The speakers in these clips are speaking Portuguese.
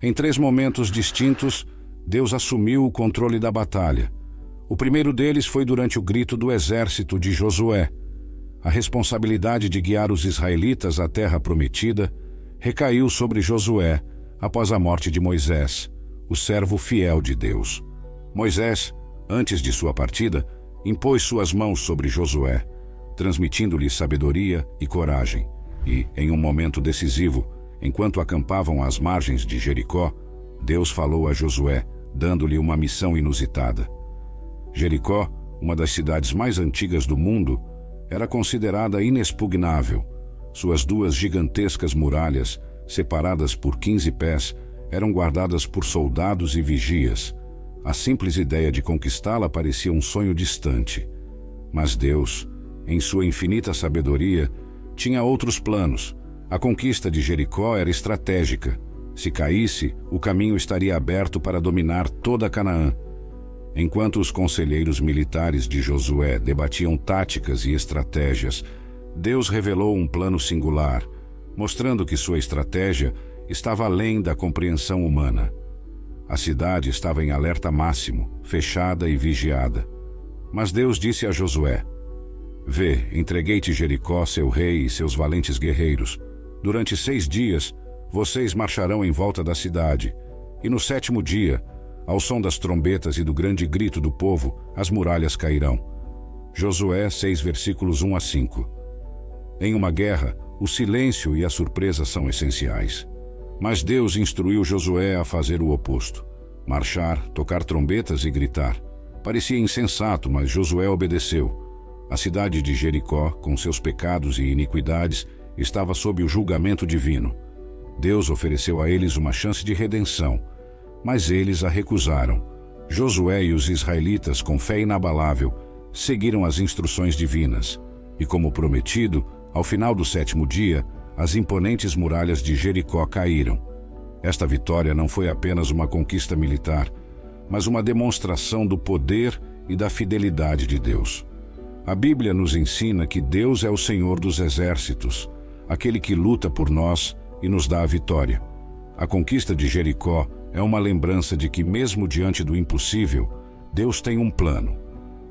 Em 3 momentos distintos, Deus assumiu o controle da batalha. O primeiro deles foi durante o grito do exército de Josué. A responsabilidade de guiar os israelitas à terra prometida recaiu sobre Josué após a morte de Moisés, o servo fiel de Deus. Moisés, antes de sua partida, impôs suas mãos sobre Josué, transmitindo-lhe sabedoria e coragem. E, em um momento decisivo, enquanto acampavam às margens de Jericó, Deus falou a Josué, dando-lhe uma missão inusitada. Jericó, uma das cidades mais antigas do mundo, era considerada inexpugnável. Suas 2 gigantescas muralhas, separadas por 15 pés, eram guardadas por soldados e vigias. A simples ideia de conquistá-la parecia um sonho distante. Mas Deus, em sua infinita sabedoria, tinha outros planos. A conquista de Jericó era estratégica. Se caísse, o caminho estaria aberto para dominar toda Canaã. Enquanto os conselheiros militares de Josué debatiam táticas e estratégias, Deus revelou um plano singular, mostrando que sua estratégia estava além da compreensão humana. A cidade estava em alerta máximo, fechada e vigiada. Mas Deus disse a Josué: Vê, entreguei-te Jericó, seu rei e seus valentes guerreiros. Durante 6 dias, vocês marcharão em volta da cidade, e no 7º dia, ao som das trombetas e do grande grito do povo, as muralhas cairão. Josué 6, versículos 1 a 5. Em uma guerra, o silêncio e a surpresa são essenciais. Mas Deus instruiu Josué a fazer o oposto: marchar, tocar trombetas e gritar. Parecia insensato, mas Josué obedeceu. A cidade de Jericó, com seus pecados e iniquidades, estava sob o julgamento divino. Deus ofereceu a eles uma chance de redenção, mas eles a recusaram. Josué e os israelitas, com fé inabalável, seguiram as instruções divinas. E como prometido, ao final do 7º dia, as imponentes muralhas de Jericó caíram. Esta vitória não foi apenas uma conquista militar, mas uma demonstração do poder e da fidelidade de Deus. A Bíblia nos ensina que Deus é o Senhor dos exércitos, aquele que luta por nós e nos dá a vitória. A conquista de Jericó é uma lembrança de que, mesmo diante do impossível, Deus tem um plano.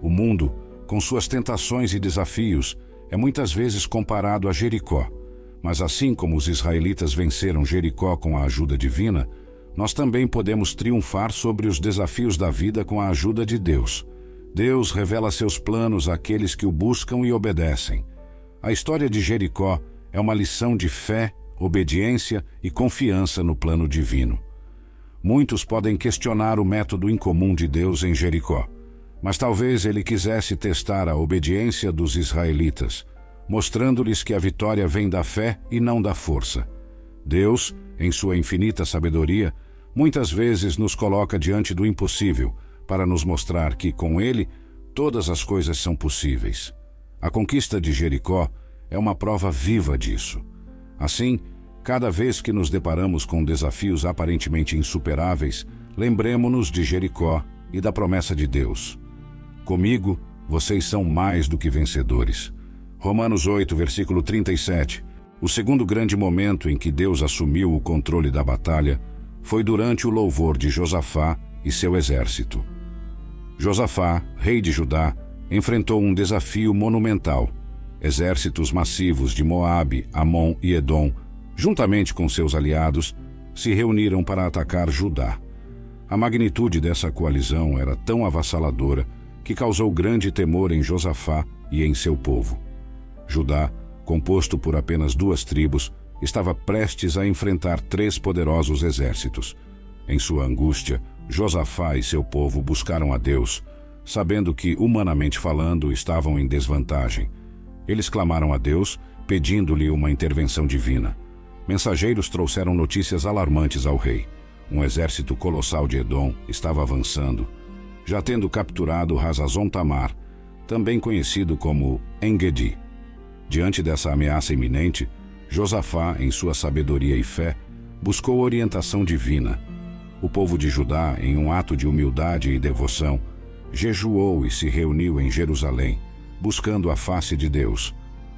O mundo, com suas tentações e desafios, é muitas vezes comparado a Jericó. Mas assim como os israelitas venceram Jericó com a ajuda divina, nós também podemos triunfar sobre os desafios da vida com a ajuda de Deus. Deus revela seus planos àqueles que o buscam e obedecem. A história de Jericó é uma lição de fé, obediência e confiança no plano divino. Muitos podem questionar o método incomum de Deus em Jericó, mas talvez ele quisesse testar a obediência dos israelitas, mostrando-lhes que a vitória vem da fé e não da força. Deus, em sua infinita sabedoria, muitas vezes nos coloca diante do impossível, para nos mostrar que, com Ele, todas as coisas são possíveis. A conquista de Jericó é uma prova viva disso. Assim, cada vez que nos deparamos com desafios aparentemente insuperáveis, lembremo-nos de Jericó e da promessa de Deus. Comigo, vocês são mais do que vencedores. Romanos 8, versículo 37. O segundo grande momento em que Deus assumiu o controle da batalha foi durante o louvor de Josafá e seu exército. Josafá, rei de Judá, enfrentou um desafio monumental. Exércitos massivos de Moabe, Amon e Edom, juntamente com seus aliados, se reuniram para atacar Judá. A magnitude dessa coalizão era tão avassaladora que causou grande temor em Josafá e em seu povo. Judá, composto por apenas 2 tribos, estava prestes a enfrentar 3 poderosos exércitos. Em sua angústia, Josafá e seu povo buscaram a Deus, sabendo que, humanamente falando, estavam em desvantagem. Eles clamaram a Deus, pedindo-lhe uma intervenção divina. Mensageiros trouxeram notícias alarmantes ao rei. Um exército colossal de Edom estava avançando, já tendo capturado Hazazon Tamar, também conhecido como En-Gedi. Diante dessa ameaça iminente, Josafá, em sua sabedoria e fé, buscou orientação divina. O povo de Judá, em um ato de humildade e devoção, jejuou e se reuniu em Jerusalém, buscando a face de Deus.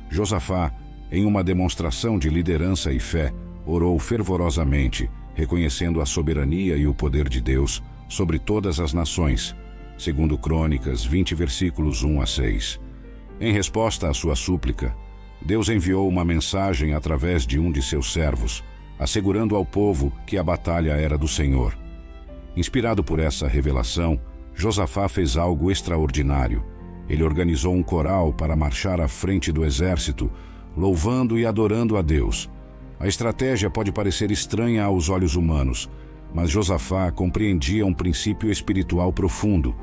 Josafá, em uma demonstração de liderança e fé, orou fervorosamente, reconhecendo a soberania e o poder de Deus sobre todas as nações, segundo Crônicas 20, versículos 1 a 6. Em resposta à sua súplica, Deus enviou uma mensagem através de um de seus servos, assegurando ao povo que a batalha era do Senhor. Inspirado por essa revelação, Josafá fez algo extraordinário. Ele organizou um coral para marchar à frente do exército, louvando e adorando a Deus. A estratégia pode parecer estranha aos olhos humanos, mas Josafá compreendia um princípio espiritual profundo.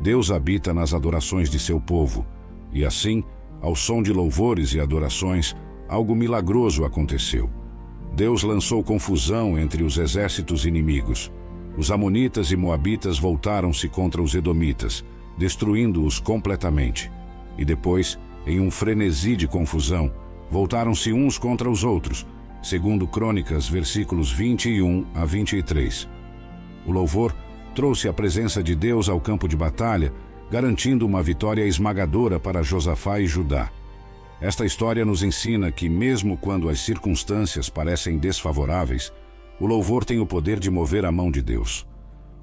Deus habita nas adorações de seu povo. E assim, ao som de louvores e adorações, algo milagroso aconteceu. Deus lançou confusão entre os exércitos inimigos. Os amonitas e moabitas voltaram-se contra os edomitas, destruindo-os completamente. E depois, em um frenesi de confusão, voltaram-se uns contra os outros, segundo Crônicas, versículos 21 a 23. O louvor trouxe a presença de Deus ao campo de batalha, garantindo uma vitória esmagadora para Josafá e Judá. Esta história nos ensina que, mesmo quando as circunstâncias parecem desfavoráveis, o louvor tem o poder de mover a mão de Deus.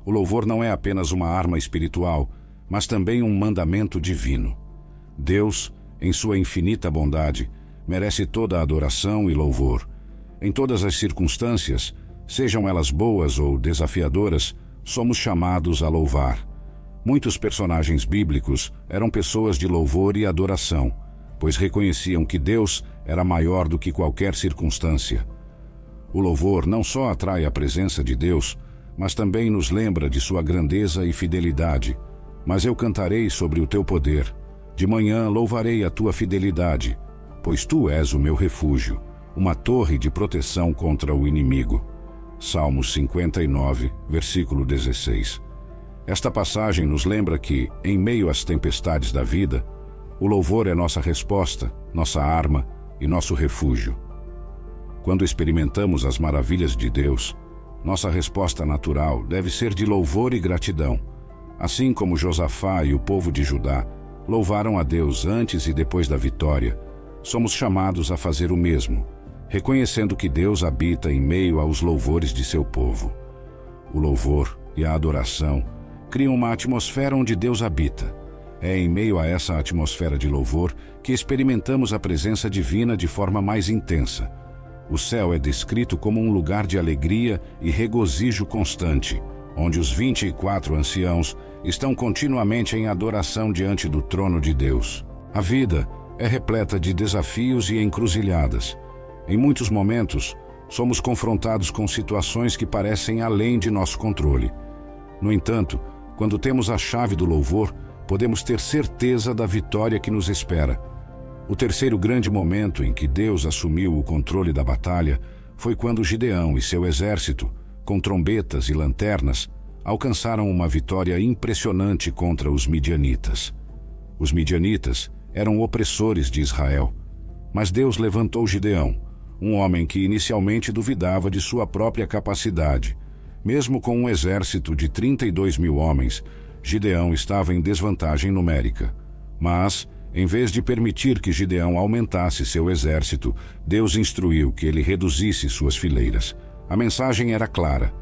O louvor não é apenas uma arma espiritual, mas também um mandamento divino. Deus, em sua infinita bondade, merece toda a adoração e louvor. Em todas as circunstâncias, sejam elas boas ou desafiadoras, somos chamados a louvar. Muitos personagens bíblicos eram pessoas de louvor e adoração, pois reconheciam que Deus era maior do que qualquer circunstância. O louvor não só atrai a presença de Deus, mas também nos lembra de sua grandeza e fidelidade. Mas eu cantarei sobre o teu poder. De manhã louvarei a tua fidelidade, pois tu és o meu refúgio, uma torre de proteção contra o inimigo. Salmos 59, versículo 16. Esta passagem nos lembra que, em meio às tempestades da vida, o louvor é nossa resposta, nossa arma e nosso refúgio. Quando experimentamos as maravilhas de Deus, nossa resposta natural deve ser de louvor e gratidão. Assim como Josafá e o povo de Judá louvaram a Deus antes e depois da vitória, somos chamados a fazer o mesmo, reconhecendo que Deus habita em meio aos louvores de seu povo. O louvor e a adoração criam uma atmosfera onde Deus habita. É em meio a essa atmosfera de louvor que experimentamos a presença divina de forma mais intensa. O céu é descrito como um lugar de alegria e regozijo constante, onde os 24 anciãos estão continuamente em adoração diante do trono de Deus. A vida é repleta de desafios e encruzilhadas. Em muitos momentos, somos confrontados com situações que parecem além de nosso controle. No entanto, quando temos a chave do louvor, podemos ter certeza da vitória que nos espera. O terceiro grande momento em que Deus assumiu o controle da batalha foi quando Gideão e seu exército, com trombetas e lanternas, alcançaram uma vitória impressionante contra os midianitas. Os midianitas eram opressores de Israel, mas Deus levantou Gideão, um homem que inicialmente duvidava de sua própria capacidade. Mesmo com um exército de 32 mil homens, Gideão estava em desvantagem numérica. Mas, em vez de permitir que Gideão aumentasse seu exército, Deus instruiu que ele reduzisse suas fileiras. A mensagem era clara.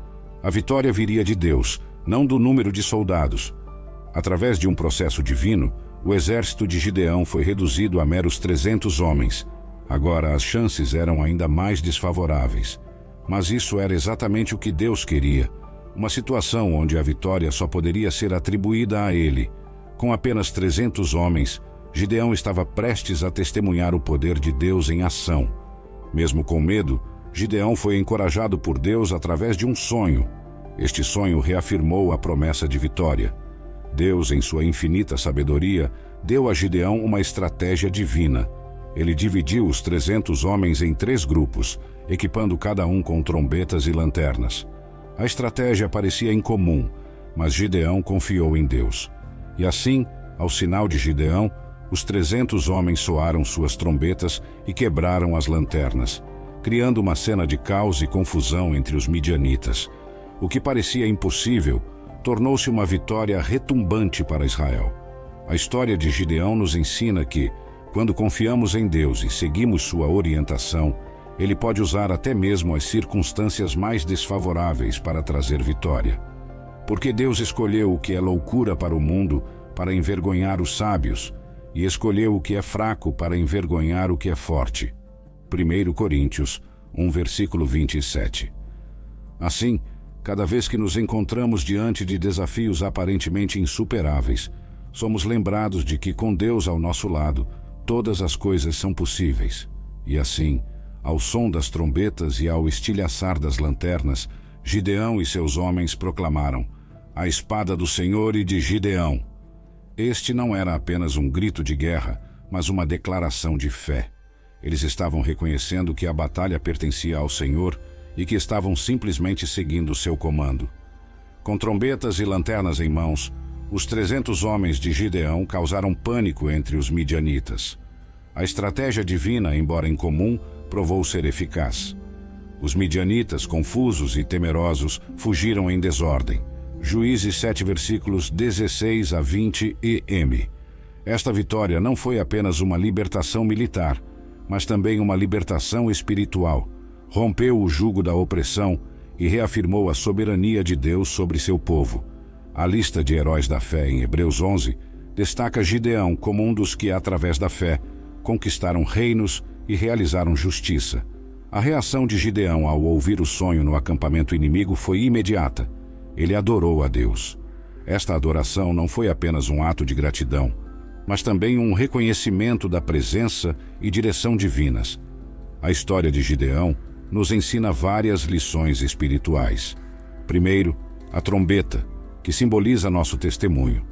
A vitória viria de Deus, não do número de soldados. Através de um processo divino, o exército de Gideão foi reduzido a meros 300 homens. Agora as chances eram ainda mais desfavoráveis. Mas isso era exatamente o que Deus queria. Uma situação onde a vitória só poderia ser atribuída a ele. Com apenas 300 homens, Gideão estava prestes a testemunhar o poder de Deus em ação. Mesmo com medo, Gideão foi encorajado por Deus através de um sonho. Este sonho reafirmou a promessa de vitória. Deus, em sua infinita sabedoria, deu a Gideão uma estratégia divina. Ele dividiu os 300 homens em 3 grupos, equipando cada um com trombetas e lanternas. A estratégia parecia incomum, mas Gideão confiou em Deus. E assim, ao sinal de Gideão, os 300 homens soaram suas trombetas e quebraram as lanternas, criando uma cena de caos e confusão entre os midianitas. O que parecia impossível tornou-se uma vitória retumbante para Israel. A história de Gideão nos ensina que, quando confiamos em Deus e seguimos sua orientação, Ele pode usar até mesmo as circunstâncias mais desfavoráveis para trazer vitória. Porque Deus escolheu o que é loucura para o mundo para envergonhar os sábios, e escolheu o que é fraco para envergonhar o que é forte. 1 Coríntios 1, versículo 27. Assim, cada vez que nos encontramos diante de desafios aparentemente insuperáveis, somos lembrados de que com Deus ao nosso lado, todas as coisas são possíveis. E assim, ao som das trombetas e ao estilhaçar das lanternas, Gideão e seus homens proclamaram: "A espada do Senhor e de Gideão." Este não era apenas um grito de guerra, mas uma declaração de fé. Eles estavam reconhecendo que a batalha pertencia ao Senhor e que estavam simplesmente seguindo seu comando. Com trombetas e lanternas em mãos, os 300 homens de Gideão causaram pânico entre os midianitas. A estratégia divina, embora incomum, provou ser eficaz. Os midianitas, confusos e temerosos, fugiram em desordem. Juízes 7, versículos 16 a 20 e. Esta vitória não foi apenas uma libertação militar, mas também uma libertação espiritual. Rompeu o jugo da opressão e reafirmou a soberania de Deus sobre seu povo. A lista de heróis da fé em Hebreus 11 destaca Gideão como um dos que, através da fé, conquistaram reinos e realizaram justiça. A reação de Gideão ao ouvir o sonho no acampamento inimigo foi imediata. Ele adorou a Deus. Esta adoração não foi apenas um ato de gratidão, mas também um reconhecimento da presença e direção divinas. A história de Gideão nos ensina várias lições espirituais. Primeiro, a trombeta, que simboliza nosso testemunho.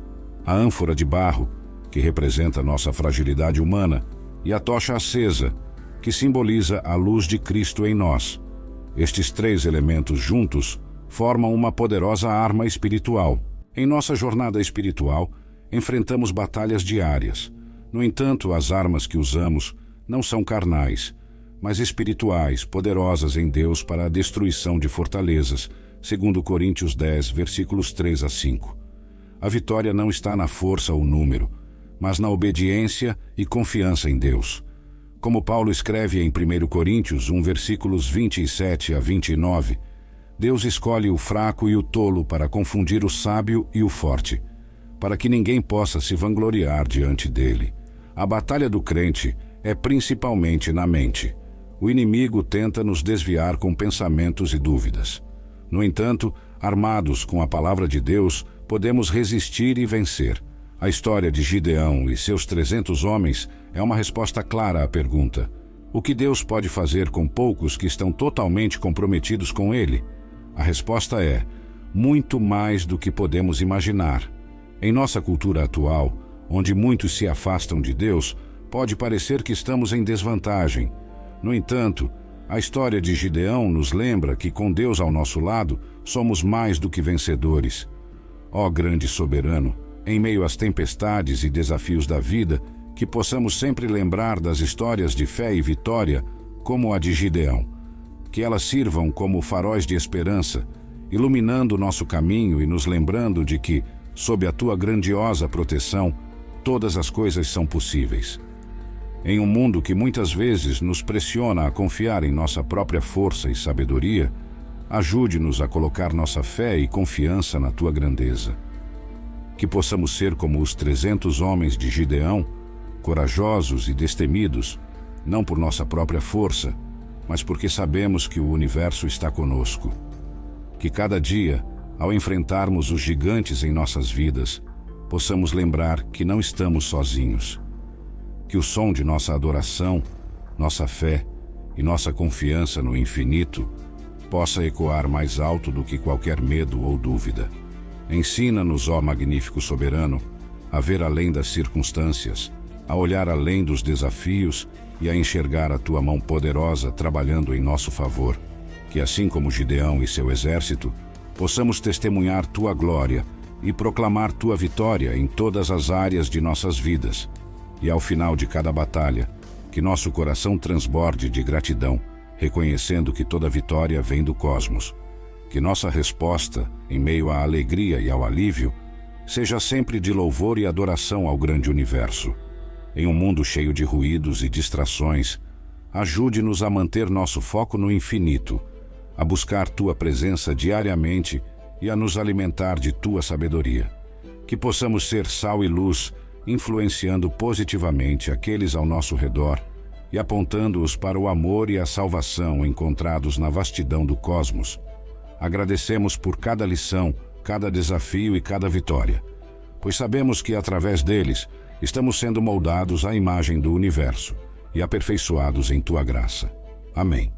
A ânfora de barro, que representa nossa fragilidade humana. E a tocha acesa, que simboliza a luz de Cristo em nós. Estes três elementos juntos formam uma poderosa arma espiritual. Em nossa jornada espiritual, enfrentamos batalhas diárias. No entanto, as armas que usamos não são carnais, mas espirituais, poderosas em Deus para a destruição de fortalezas, segundo Coríntios 10, versículos 3 a 5. A vitória não está na força ou número, mas na obediência e confiança em Deus. Como Paulo escreve em 1 Coríntios 1, versículos 27 a 29, Deus escolhe o fraco e o tolo para confundir o sábio e o forte, para que ninguém possa se vangloriar diante dele. A batalha do crente é principalmente na mente. O inimigo tenta nos desviar com pensamentos e dúvidas. No entanto, armados com a palavra de Deus, podemos resistir e vencer. A história de Gideão e seus 300 homens é uma resposta clara à pergunta: o que Deus pode fazer com poucos que estão totalmente comprometidos com Ele? A resposta é: muito mais do que podemos imaginar. Em nossa cultura atual, onde muitos se afastam de Deus, pode parecer que estamos em desvantagem. No entanto, a história de Gideão nos lembra que com Deus ao nosso lado, somos mais do que vencedores. Ó grande soberano, em meio às tempestades e desafios da vida, que possamos sempre lembrar das histórias de fé e vitória, como a de Gideão. Que elas sirvam como faróis de esperança, iluminando nosso caminho e nos lembrando de que, sob a tua grandiosa proteção, todas as coisas são possíveis. Em um mundo que muitas vezes nos pressiona a confiar em nossa própria força e sabedoria, ajude-nos a colocar nossa fé e confiança na tua grandeza. Que possamos ser como os 300 homens de Gideão, corajosos e destemidos, não por nossa própria força, mas porque sabemos que o universo está conosco. Que cada dia, ao enfrentarmos os gigantes em nossas vidas, possamos lembrar que não estamos sozinhos. Que o som de nossa adoração, nossa fé e nossa confiança no infinito possa ecoar mais alto do que qualquer medo ou dúvida. Ensina-nos, ó magnífico soberano, a ver além das circunstâncias, a olhar além dos desafios e a enxergar a tua mão poderosa trabalhando em nosso favor. Que assim como Gideão e seu exército, possamos testemunhar tua glória e proclamar tua vitória em todas as áreas de nossas vidas. E ao final de cada batalha, que nosso coração transborde de gratidão, reconhecendo que toda vitória vem do cosmos. Que nossa resposta, em meio à alegria e ao alívio, seja sempre de louvor e adoração ao grande universo. Em um mundo cheio de ruídos e distrações, ajude-nos a manter nosso foco no infinito, a buscar Tua presença diariamente e a nos alimentar de Tua sabedoria. Que possamos ser sal e luz, influenciando positivamente aqueles ao nosso redor e apontando-os para o amor e a salvação encontrados na vastidão do cosmos. Agradecemos por cada lição, cada desafio e cada vitória, pois sabemos que através deles estamos sendo moldados à imagem do universo e aperfeiçoados em Tua graça. Amém.